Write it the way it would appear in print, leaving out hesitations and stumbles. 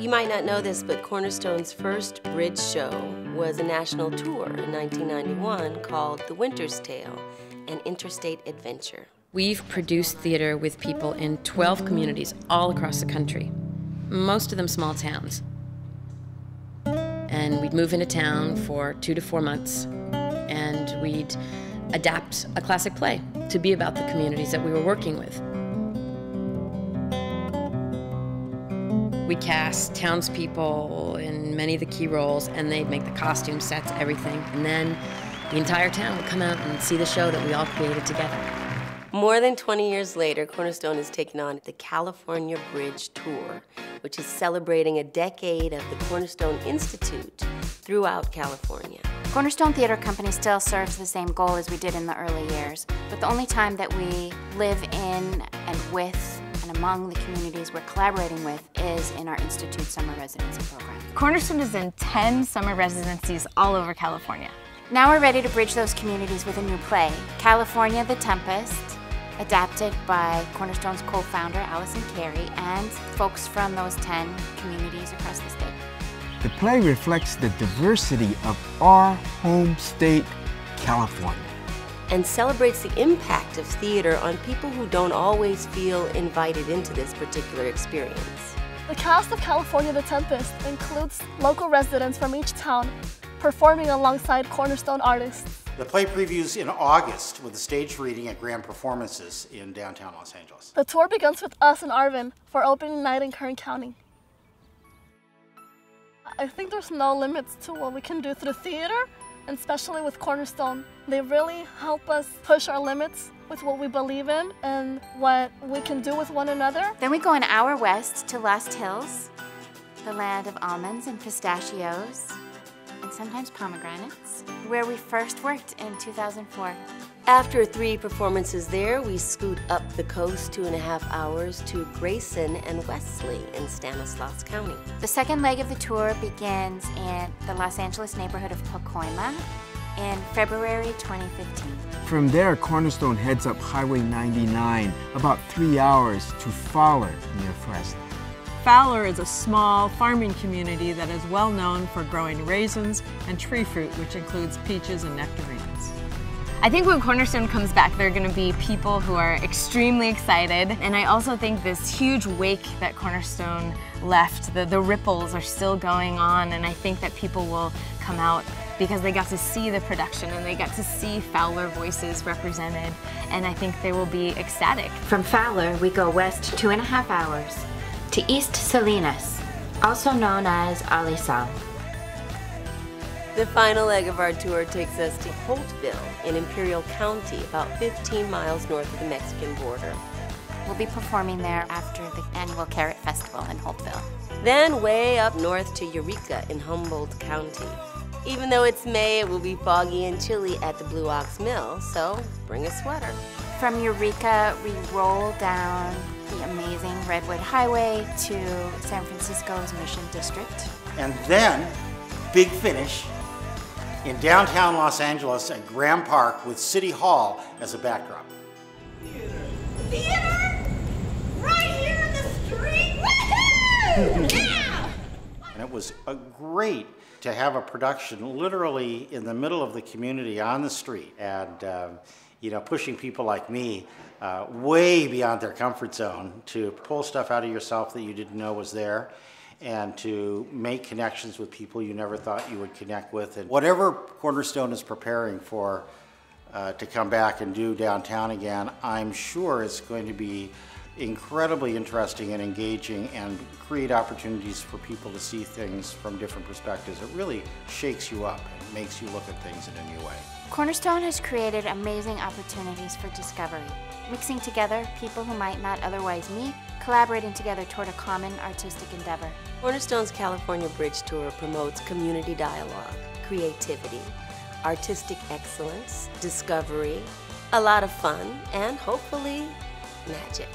You might not know this, but Cornerstone's first bridge show was a national tour in 1991 called The Winter's Tale, an interstate adventure. We've produced theater with people in 12 communities all across the country, most of them small towns. And we'd move into town for 2 to 4 months, and we'd adapt a classic play to be about the communities that we were working with. We cast townspeople in many of the key roles, and they'd make the costume sets, everything. And then the entire town would come out and see the show that we all created together. More than 20 years later, Cornerstone is taking on the California Bridge Tour, which is celebrating a decade of the Cornerstone Institute throughout California. Cornerstone Theater Company still serves the same goal as we did in the early years, but the only time that we live in and with and among the communities we're collaborating with is in our Institute Summer Residency Program. Cornerstone is in 10 summer residencies all over California. Now we're ready to bridge those communities with a new play, California, The Tempest, adapted by Cornerstone's co-founder, Allison Carey, and folks from those 10 communities across the state. The play reflects the diversity of our home state, California, and celebrates the impact of theater on people who don't always feel invited into this particular experience. The cast of California The Tempest includes local residents from each town performing alongside Cornerstone artists. The play previews in August with a stage reading at Grand Performances in downtown Los Angeles. The tour begins with us in Arvin for opening night in Kern County. I think there's no limits to what we can do through theater, and especially with Cornerstone. They really help us push our limits with what we believe in and what we can do with one another. Then we go an hour west to Lost Hills, the land of almonds and pistachios, and sometimes pomegranates, where we first worked in 2004. After 3 performances there, we scoot up the coast 2.5 hours to Grayson and Wesley in Stanislaus County. The second leg of the tour begins in the Los Angeles neighborhood of Pacoima in February 2015. From there, Cornerstone heads up Highway 99, about 3 hours to Fowler near Fresno. Fowler is a small farming community that is well known for growing raisins and tree fruit, which includes peaches and nectarines. I think when Cornerstone comes back, there are going to be people who are extremely excited. And I also think this huge wake that Cornerstone left, the ripples are still going on, and I think that people will come out because they got to see the production and they got to see Fowler voices represented, and I think they will be ecstatic. From Fowler, we go west 2.5 hours to East Salinas, also known as Alisal. The final leg of our tour takes us to Holtville in Imperial County, about 15 miles north of the Mexican border. We'll be performing there after the annual Carrot Festival in Holtville. Then way up north to Eureka in Humboldt County. Even though it's May, it will be foggy and chilly at the Blue Ox Mill, so bring a sweater. From Eureka, we roll down the amazing Redwood Highway to San Francisco's Mission District. And then, big finish, in downtown Los Angeles at Graham Park with City Hall as a backdrop. Theater? Right here in the street? Woohoo! Yeah! And it was great to have a production literally in the middle of the community on the street, and you know, pushing people like me way beyond their comfort zone to pull stuff out of yourself that you didn't know was there, and to make connections with people you never thought you would connect with. And whatever Cornerstone is preparing for to come back and do downtown again, I'm sure it's going to be incredibly interesting and engaging and create opportunities for people to see things from different perspectives. It really shakes you up and makes you look at things in a new way. Cornerstone has created amazing opportunities for discovery, mixing together people who might not otherwise meet, collaborating together toward a common artistic endeavor. Cornerstone's California Bridge Tour promotes community dialogue, creativity, artistic excellence, discovery, a lot of fun, and hopefully magic.